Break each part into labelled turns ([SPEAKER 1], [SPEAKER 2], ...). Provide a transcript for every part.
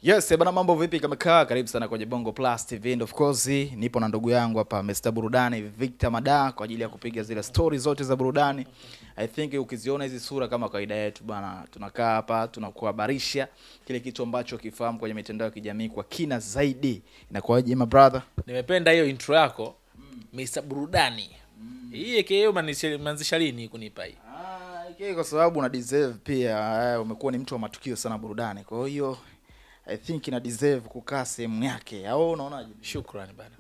[SPEAKER 1] Yes, bana mambo vipi kama kaa? Karibu sana kwenye Bongo Plus TV and of course nipo na ndugu yangu hapa Mr. Burudani Victor Mada kwa ajili ya kupiga zile stories zote za burudani. I think ukiziona hizi sura kama kawaida yetu bana, tunakaa hapa tunakuhabarisha kile kitu ambacho kifahamu kwenye mitandao ya kijamii kwa kina zaidi. Inakuwaje my brother?
[SPEAKER 2] Nimependa hiyo intro yako. Mr. Burudani. Hii keo manzisha lini kunipa hii?
[SPEAKER 1] Kwa sababu una deserve pia, umekuwa ni mtu wa matukio sana burudani. Kwa hiyo I think ina deserve kukaa sehemu yake. Au unaonaje?
[SPEAKER 2] Shukrani bana.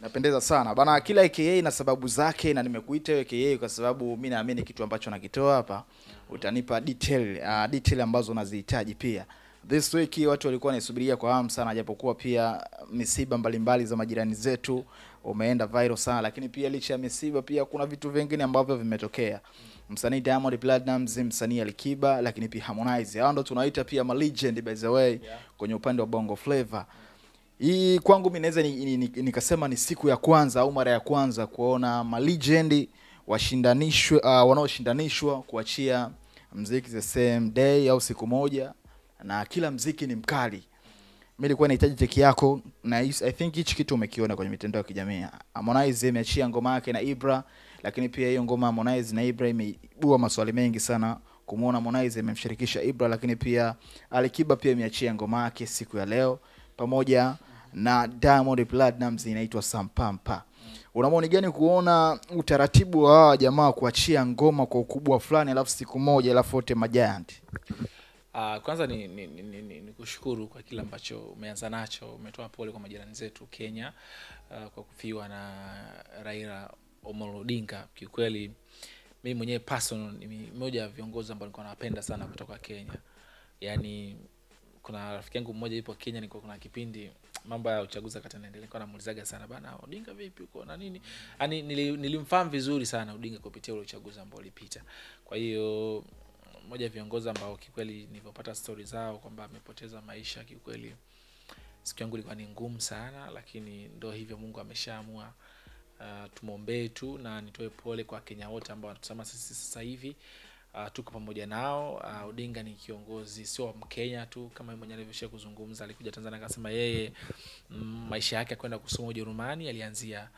[SPEAKER 1] Napendeza sana. Bana kila AKA na sababu zake, na nimekuita wewe AKA kwa sababu mimi naamini kitu ambacho nakitoa hapa utanipa detail ambazo unazihitaji pia. This week watu walikuwa wanasubiria kwa hamu sana, japokuwa pia misiba mbalimbali za majirani zetu umeenda viral sana, lakini pia licha ya misiba pia kuna vitu vingine ambavyo vimetokea. Msanii Diamond Platnumz, msanii Alikiba, lakini pia Harmonize. Hao ndo tunaita pia ma legend by the way kwenye upande wa Bongo Flava. Hii kwangu mimi naweza nikasema ni siku ya kwanza au mara ya kwanza kuona ma legend washindanishwe, wanaoshindanishwa kuachia muziki the same day au siku moja, na kila muziki ni mkali. Mimi nilikuwa nahitaji teki yako, na I think hichi kitu umekiona kwenye mitandao ya kijamii. Harmonize ameachia ngoma yake na Ibra, lakini pia hiyo ngoma Harmonize na Ibra imeibua maswali mengi sana. Kumuona Harmonize amemshirikisha Ibra, lakini pia Alikiba pia ameachia ngoma yake siku ya leo pamoja na Diamond Platnumz inaitwa Sampampa. Una maoni gani kuona utaratibu wa hawa jamaa kuachia ngoma kwa ukubwa fulani alafu siku moja alafu wote majiant?
[SPEAKER 2] Kwanza ni kushukuru kwa kila ambacho umeanza nacho. Umetoa pole kwa majirani zetu Kenya kwa kufiwa na Raila Omolo Odinga. Kiukweli mimi mwenyewe personal ni mmoja wa viongozi ambao nilikuwa napenda sana kutoka Kenya. Yaani kuna rafiki yangu mmoja yupo Kenya, nilikuwa kuna kipindi mambo ya uchaguzi wakati anaendelea, nilikuwa namuulizaga sana bana, Odinga vipi uko na nini? Yaani nilimfahamu vizuri sana Odinga kupitia ule uchaguzi ambao ulipita. Kwa hiyo mmoja wa viongozi ambao kikweli nilipopata story zao kwamba amepoteza maisha, kikweli siku yangu ilikuwa ni ngumu sana, lakini ndio hivyo, Mungu ameshaamua. Tumuombe tu na nitoe pole kwa Kenya wote ambao wanatazama sisi sasa hivi. Tuko pamoja nao. Odinga ni kiongozi sio Mkenya tu, kama mwenye alivyosha kuzungumza. Alikuja Tanzania akasema yeye maisha yake kwenda kusoma Ujerumani alianzia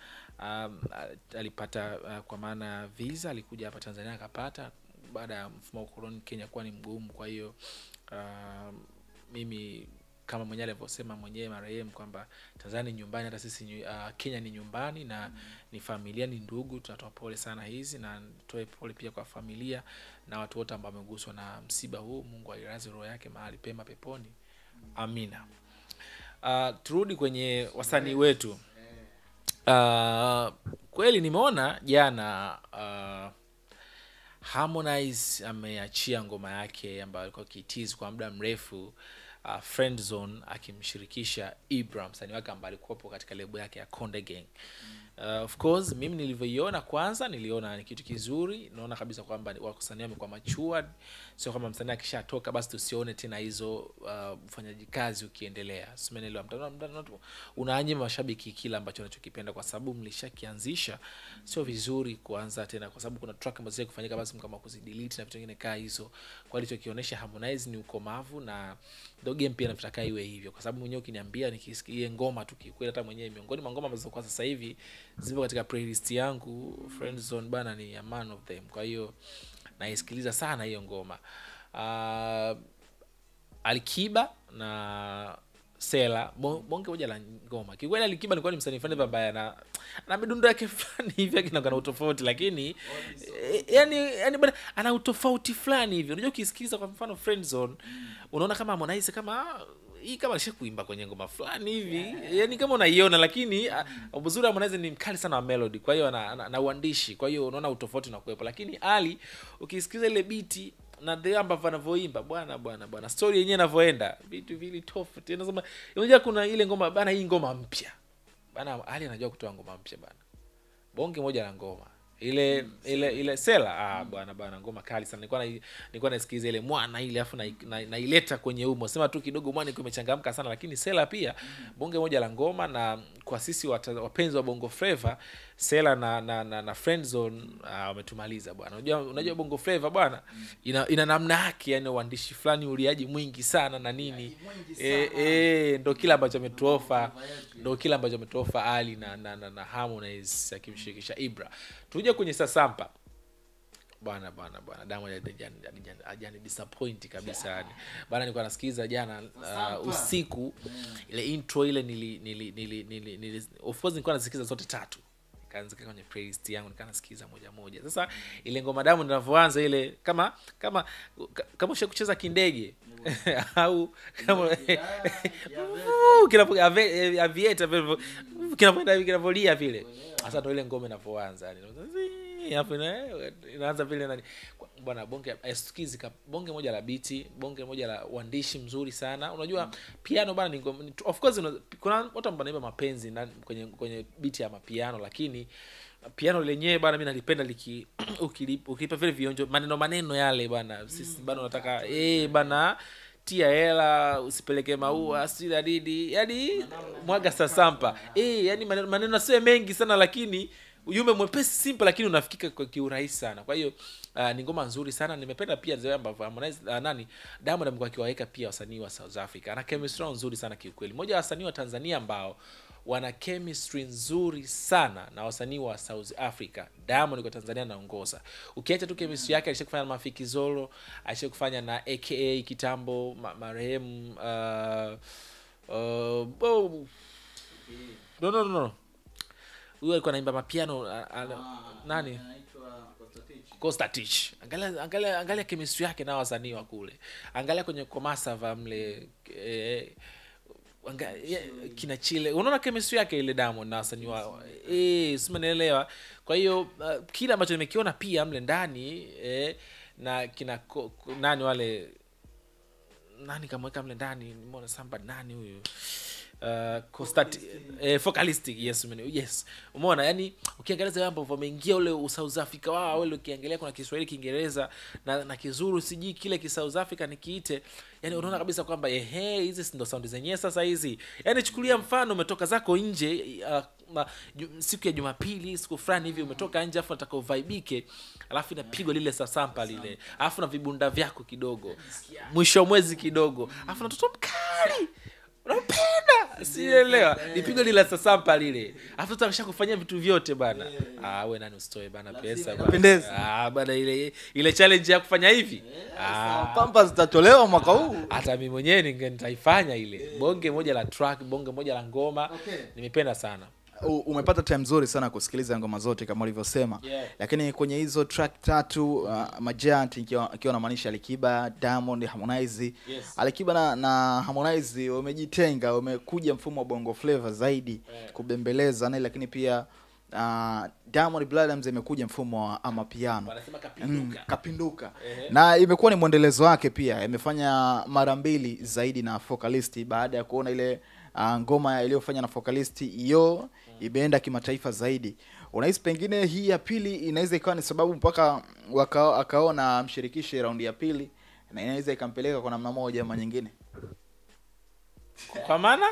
[SPEAKER 2] alipata kwa maana visa, alikuja hapa Tanzania akapata baada ya mfumo wa koloni Kenya kuwa ni mgumu. Kwa hiyo mimi kama mwenye alivyosema mwenyewe marehemu kwamba Tanzania ni nyumbani, hata sisi Kenya ni nyumbani na ni familia, ni ndugu. Tunatoa pole sana hizi, na nitoe pole pia kwa familia na watu wote ambao wameguswa na msiba huu. Mungu ailaze roho yake mahali pema peponi. Amina. Turudi kwenye wasanii wetu. Kweli nimeona jana Harmonize ameachia ngoma yake ambayo alikuwa akitease kwa muda mrefu, Friend Zone, akimshirikisha Ibra, msanii wake ambaye alikuwa katika lebo yake ya Konde Gang. Of course mimi nilivyoiona, kwanza niliona ni kitu kizuri. Naona kabisa kwamba wasanii wamekuwa matured, sio kama msanii akishatoka basi tusione tena hizo ufanyaji kazi ukiendelea. Simenelewa mtandao unaanyima mashabiki kila ambacho wanachokipenda, kwa sababu mlishakianzisha. Sio vizuri kuanza tena, kwa sababu kuna track ambazo kufanyika basi kama kuzidelete na vitu vingine kaa hizo. Kwa hiyo kionyesha Harmonize ni ukomavu, na ndio game pia nataka iwe hivyo, kwa sababu mwenyewe ukiniambia nikisikia ngoma tu kikweli, hata mwenyewe miongoni mwa ngoma ambazo kwa sasa hivi zipo katika playlist yangu, Friend Zone bana ni a man of them. Kwa hiyo naisikiliza sana hiyo ngoma. Alikiba na Sela bonge moja la ngoma. Kikweli Alikiba alikuwa ni msanii fulani ambaye na midundo yake fulani hivi akina utofauti, lakini yani bana ana utofauti fulani hivi. Unajua ukisikiza kwa mfano Friend Zone unaona kama Harmonize kama hii kama alishakuimba kwenye ngoma fulani hivi. Yaani kama unaiona, lakini uzuri wa Harmonize ni mkali sana wa melody, kwa hiyo na uandishi, kwa hiyo unaona utofauti unakuwepo. Lakini Ali ukisikiza ile beat na the ambavyo anavyoimba bwana story yenyewe inavyoenda, vitu vile tofauti. Unasema unajua kuna ile ngoma bana, hii ngoma mpya bana, Ali anajua kutoa ngoma mpya bana, bonge moja la ngoma ile Sela bwana ngoma kali sana. Nilikuwa nasikiliza ile mwana ile afu naileta kwenye umo, sema tu kidogo mwana imechangamka sana, lakini Sela pia bonge moja la ngoma. Na kwa sisi wapenzi wa Bongo Flava, Sela na Friendzone wametumaliza bwana. Unajua Bongo Flava bwana ina namna yake, yani uandishi fulani, uliaji mwingi sana na nini. Ndio kila ambacho ametuofa, Ali na Harmonize akimshirikisha Ibra. Tuje kwenye Sasampa. Bwana Diamond hajani disappoint kabisa yani. Bwana nilikuwa nasikiza jana usiku ile intro ile nili of course nilikuwa nasikiza zote tatu. Nikaanza kwenye playlist yangu nasikiza moja. Sasa ile ngoma Diamond inavyoanza ile kama ushakucheza kindege au kama kinapoga avieta vile kinapoenda kinavolia vile. Sasa ndio ile ngoma inavyoanza yani. Hapo inaanza vile nani bwana bonge moja la beat, bonge moja la uandishi mzuri sana. Unajua piano bwana ni of course kuna watu ambao wanaimba mapenzi kwenye beat ya mapiano, lakini piano lenyewe bwana mimi nalipenda ukilipa vile vionjo maneno yale bwana. Sisi bwana nataka bwana tia hela, usipeleke maua, si dadidi, yani mwaga Sasampa. Yani maneno sio mengi sana, lakini ujumbe mwepesi simple, lakini unafikika kwa kiurahisi sana. Kwa hiyo ni ngoma nzuri sana. Nimependa pia zile ambavyo Harmonize Diamond amekuwa akiwaweka pia wasanii wa South Africa. Ana chemistry nzuri sana kiukweli. Mmoja wa wasanii wa Tanzania ambao wana chemistry nzuri sana na wasanii wa South Africa, Diamond kwa Tanzania anaongoza. Ukiacha tu chemistry yake, alishakufanya na Mafiki Zolo, alishakufanya na AKA kitambo marehemu no. Huyo alikuwa anaimba mapiano nani? Kostatich. Angalia chemistry yake na wasanii wa kule. Angalia kwenye Komasava mle kina Chile. Unaona chemistry yake ile Diamond na wasanii wa simeelewa. Kwa hiyo kila ambacho nimekiona pia mle ndani na kina nani wale nani kamweka mle ndani, nimeona Samba nani huyo Focalistic, yes umeona yani. Ukiangalia zile mambo wameingia ule South Africa wao wale, ukiangalia kuna Kiswahili, Kiingereza na Kizuru, siji kile ki South Africa nikiite, yani unaona kabisa kwamba hizi ndo sound zenyewe sasa hizi. Yani chukulia mfano umetoka zako nje siku ya Jumapili, siku fulani hivi umetoka nje, afu nataka uvaibike, alafu inapigwa lile Sasampa lile, alafu na vibunda vyako kidogo, mwisho mwezi kidogo, alafu na mtoto mkali unapenda, sielewa nipigwe lile Sasampa lile, afu tutakisha kufanyia vitu vyote bana. Wewe nani usitoe bana pesa bana. Bana ile challenge ya kufanya hivi
[SPEAKER 1] pampa zitatolewa mwaka huu.
[SPEAKER 2] Hata mimi mwenyewe nitaifanya ile bonge moja la track, bonge moja la ngoma. Nimependa sana.
[SPEAKER 1] Umepata time nzuri sana kusikiliza ngoma zote kama ulivyosema. Lakini kwenye hizo track tatu Majant ikiwa namaanisha Alikiba, Diamond, Harmonize. Alikiba na Harmonize wamejitenga, wamekuja mfumo wa Bongo Flava zaidi kubembeleza na, lakini pia Diamond Platnumz imekuja mfumo wa amapiano.
[SPEAKER 2] Wanasema
[SPEAKER 1] kapinduka. Na imekuwa ni mwendelezo wake pia. Imefanya mara mbili zaidi na Focalist baada ya kuona ile ngoma iliyofanya na Focalist hiyo imeenda kimataifa zaidi. Unahisi pengine hii ya pili inaweza ikawa ni sababu mpaka akaona mshirikishe raundi ya pili na inaweza ikampeleka kwa namna moja ama nyingine?
[SPEAKER 2] Kwa maana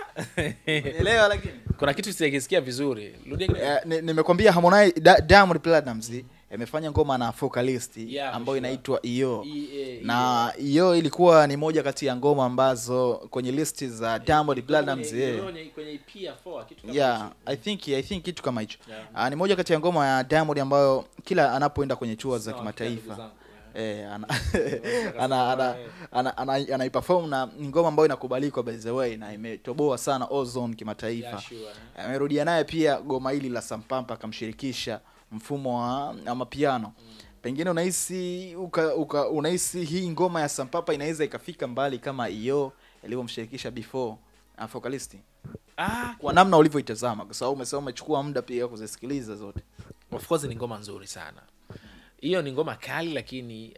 [SPEAKER 1] elewa, lakini
[SPEAKER 2] kuna kitu sijakisikia vizuri.
[SPEAKER 1] Nimekwambia Harmonize Diamond Platnumz amefanya ngoma na Focalist ambayo inaitwa Iyo. Na Iyo ilikuwa ni moja kati ya ngoma ambazo kwenye listi za Diamond Platnumz
[SPEAKER 2] kwenye EP ya 4 kitu kama hicho.
[SPEAKER 1] I think kitu kama hicho. Ni moja kati ya ngoma ya Diamond ambayo kila anapoenda kwenye tour za kimataifa anaiperform, na ngoma ambayo inakubalika by the way, na imetoboa sana ozone kimataifa. Amerudia naye pia goma hili la Sampampa akamshirikisha mfumo wa mapiano. Pengine unahisi hii ngoma ya Sampampa inaweza ikafika mbali kama Iyo iliyomshirikisha before Focalist? Kwa namna ulivyoitazama, kwa sababu umesema umechukua muda pia kuzisikiliza zote.
[SPEAKER 2] Of course ni ngoma nzuri sana. Hiyo ni ngoma kali, lakini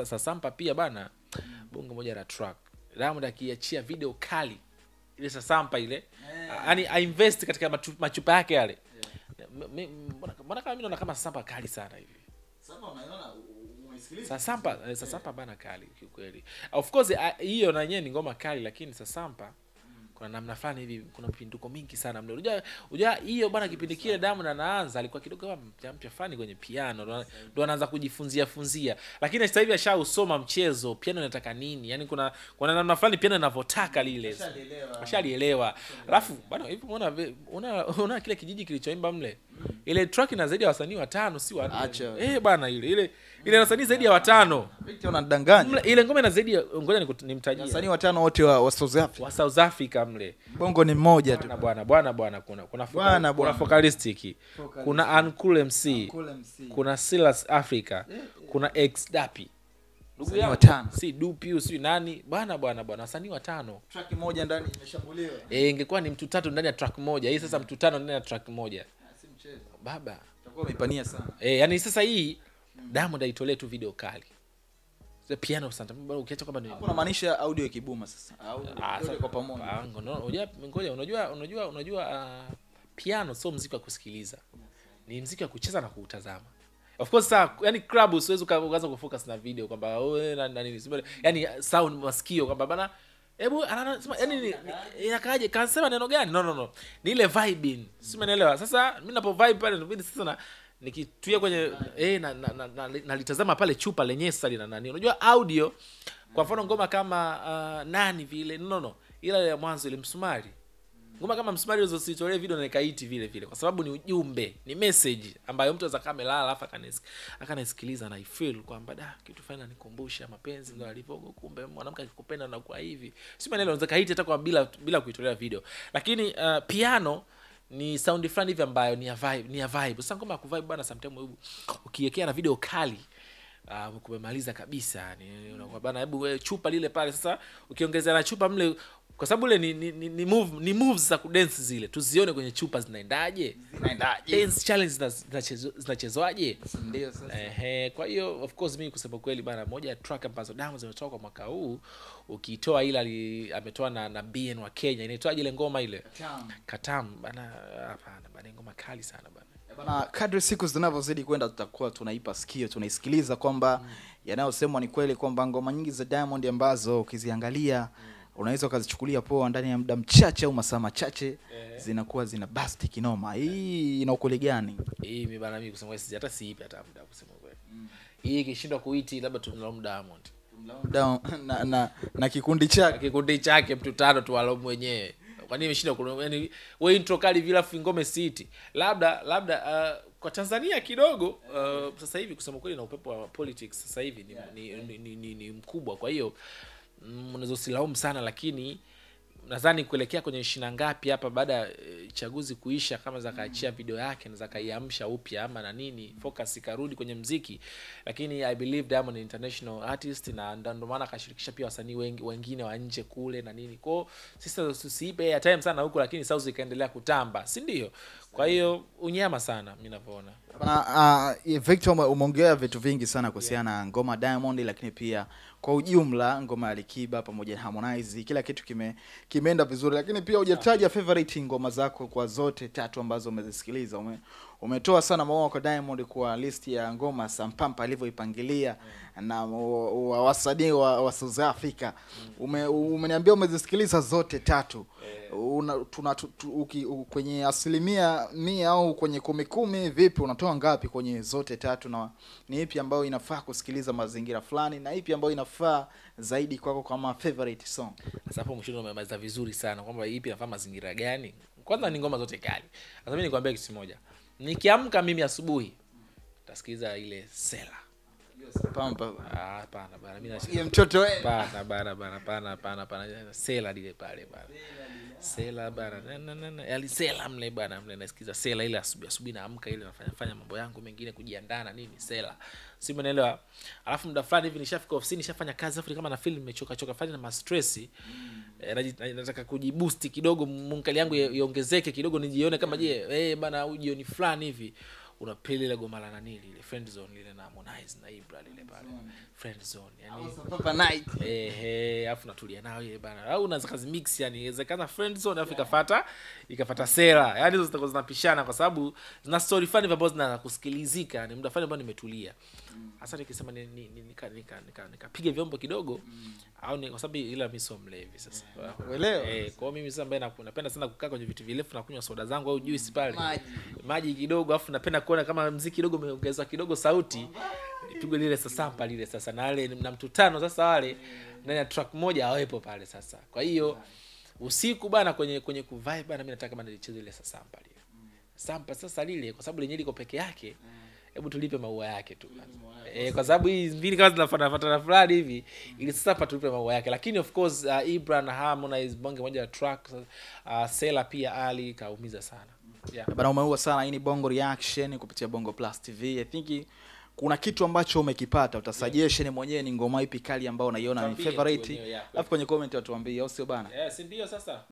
[SPEAKER 2] Sasampa pia bana bongo moja la track. Diamond akiachia video kali ile Sasampa ile, yani I invest katika machupa yake yale. Mbona kama mimi naona kama Sasampa kali sana hivi.
[SPEAKER 1] Sasa unaona umeisikiliza
[SPEAKER 2] Sasampa bana kali kiukweli. Of course hiyo na yenyewe ni ngoma kali, lakini Sasampa kuna namna fulani hivi, kuna mpinduko mingi sana mle. Unajua hiyo bwana, kipindi kile Diamond anaanza alikuwa kidogo kama mpya fulani kwenye piano, ndo anaanza kujifunzia, lakini sasa hivi ashausoma mchezo piano inataka nini, yani kuna namna fulani piano inavyotaka lile ashalielewa. Alafu bwana hivi unaona kile kijiji kilichoimba mle, ile track ina zaidi ya wasanii 5 si 4 bwana, ile wasanii zaidi ya 5.
[SPEAKER 1] Victor unadanganya,
[SPEAKER 2] ile ngoma ina zaidi ya, ngoja nimtajie
[SPEAKER 1] wasanii 5 wote wa South Africa,
[SPEAKER 2] wa South Africa mle.
[SPEAKER 1] Bongo ni mmoja tu
[SPEAKER 2] bwana, kuna Focalistic, kuna Uncool MC, kuna Silas Africa, kuna X Dapi, ndugu yangu 5, si Dupi si nani bwana, wasanii 5,
[SPEAKER 1] track moja ndani imeshambuliwa.
[SPEAKER 2] Ingekuwa ni mtu 3 ndani ya track moja, hii sasa mtu 5 ndani ya track moja,
[SPEAKER 1] si mchezo
[SPEAKER 2] baba,
[SPEAKER 1] utakuwa umepania sana.
[SPEAKER 2] Yani sasa hii Diamond aitolee tu video kali, the piano santa, ukiacha kwamba ni
[SPEAKER 1] hapo unamaanisha audio ikibuma sasa au yote kwa pamoja.
[SPEAKER 2] Unajua piano sio muziki wa kusikiliza, ni muziki wa kucheza na kuutazama. Of course yani club usiwezi ukaanza kufocus na video kwamba wewe na nini, yani sound masikio kwamba bana hebu anasema yani inakaaje, kansema neno gani, no ni ile vibe, si umeelewa? Sasa mimi napo vibe pale ndio sasa nikituia kwenye nalitazama pale chupa lenyewe sasa lina nani. Unajua audio kwa mfano ngoma kama nani vile ila ya mwanzo ile msumari, ngoma kama msumari hizo sitolee video na nikaiti vile kwa sababu ni ujumbe, ni message ambayo mtu anaweza kama lala alafu akanisikiliza na I feel kwamba kitu fulani ananikumbusha mapenzi ndio alivyo, kumbe mwanamke akikupenda na kwa hivi, si maneno unaweza kaiti hata kwa bila kuitolea video. Lakini piano ni sound fulani hivi ambayo ni ya vibe. Sasa ngoma ya kuvibe bwana, sometimes ukiwekea na video kali kumemaliza kabisa, ni unakuwa bwana, hebu wewe chupa lile pale sasa ukiongezea na chupa mle, kwa sababu ile ni moves za kudance zile tuzione kwenye chupa zinaendaje, dance challenge zinachezwaje,
[SPEAKER 1] ndio sasa.
[SPEAKER 2] Kwa hiyo of course mimi kusema kweli bana, moja ya track ambazo Diamond zimetoka kwa mwaka huu, ukitoa ila ametoa na BN wa Kenya, inaitwaje ile ngoma ile Katam bana, hapana bana, ngoma kali sana bana.
[SPEAKER 1] Bana, kadri siku zinavyozidi kwenda tutakuwa tunaipa sikio, tunaisikiliza kwamba yanayosemwa ni kweli, kwamba ngoma nyingi za Diamond ambazo ukiziangalia unaweza ukazichukulia poa, ndani ya muda mchache au masaa machache zinakuwa zina bust kinoma. Hii ina ukole gani?
[SPEAKER 2] Hii mimi bana, mimi kusema kweli hata siipi hata muda kusema kweli. Hii ikishindwa kuiti labda tumlaumu Diamond. Na kikundi chake mtu 5 tu walaumu wenyewe. Kwa nini imeshindwa? Yani wewe intro kali vile afu ngome city. Labda kwa Tanzania kidogo sasa hivi kusema kweli na upepo wa politics sasa hivi ni mkubwa, kwa hiyo mnaweza silaumu sana, lakini nadhani kuelekea kwenye 20 ngapi hapa baada ya chaguzi kuisha, kama za kaachia video yake na za kaiamsha upya ama na nini, focus ikarudi kwenye muziki. Lakini I believe Diamond international artist, na ndio maana akashirikisha pia wasanii wengine wa nje kule na nini. Kwa sisi tusiipe ya time sana huko, lakini South ikaendelea kutamba, si ndio? Kwa hiyo unyama sana mimi ninavyoona.
[SPEAKER 1] Victor, umeongea vitu vingi sana kuhusiana na ngoma Diamond, lakini pia kwa ujumla ngoma ya Alikiba pamoja na Harmonize, kila kitu kimeenda vizuri, lakini pia hujataja favorite ngoma zako kwa zote 3 ambazo umezisikiliza. Umetoa sana maua kwa Diamond kwa list ya ngoma Sampampa alivyoipangilia na wasanii wa South Africa. Umeniambia umezisikiliza zote 3. Kwenye 100% au kwenye 10 vipi, unatoa ngapi kwenye zote 3, na ni ipi ambayo inafaa kusikiliza mazingira fulani na ipi ambayo inafaa zaidi kwako kama favorite song?
[SPEAKER 2] Sasa hapo mshindo umemaliza vizuri sana kwamba ipi inafaa mazingira gani. Kwanza ni ngoma zote kali. Sasa mimi nikwambia kitu kimoja, nikiamka mimi asubuhi tasikiliza ile Sela.
[SPEAKER 1] Pampa.
[SPEAKER 2] Hapana bana, mimi nasikia
[SPEAKER 1] mtoto wewe.
[SPEAKER 2] Hapana. Sela dile pale bana. Sela bana. Yali Sela mle bana, mle nasikiza Sela ile asubuhi naamka ile nafanya mambo yangu mengine kujiandaa na nini Sela. Si umeelewa? Alafu muda fulani hivi nishafika ofisini, nishafanya kazi afu kama na film nimechoka fanya na stress. Nataka kujiboost kidogo, munkali yangu iongezeke kidogo, nijione kama bana au jioni fulani hivi. unapeli ile goma la nani ile Friend Zone lile na Harmonize na Ibra lile pale Friend Zone yani
[SPEAKER 1] Papa Night
[SPEAKER 2] afu natulia nao ile bana au unaweza kazi mix yani inawezekana Friend Zone afu ikafuata Sela yani hizo zitakuwa zinapishana kwa sababu zina story funny ambazo zinakusikilizika ni muda fulani ambao nimetulia hasa nikisema nikapiga vyombo kidogo au ni kwa sababu ila mimi sio mlevi sasa
[SPEAKER 1] uelewa
[SPEAKER 2] kwa mimi sasa ambaye napenda sana kukaa kwenye vitu virefu na kunywa soda zangu au juice pale maji kidogo afu napenda kuona kama muziki kidogo umeongezwa kidogo sauti nipigwe lile sasampa lile sasa na wale na mtu tano sasa wale ndani ya track moja hawepo pale sasa kwa hiyo usiku bana kwenye kuvibe bana mimi nataka bana nicheze ile sasampa lile sampa sasa lile kwa sababu lenyewe liko peke yake hebu tulipe maua yake tu kwa sababu hii mbili kazi zinafuatana fulani hivi ili sasa hapa tulipe maua yake lakini of course Ibra na Harmonize bonge moja ya track Sela pia Ali kaumiza sana
[SPEAKER 1] bana umeua sana hii ni Bongo Reaction kupitia Bongo Plus TV I think kuna kitu ambacho umekipata utasuggestion mwenyewe ni ngoma ipi kali ambayo unaiona ni favorite alafu kwenye comment watuambie au sio bana
[SPEAKER 2] si ndio sasa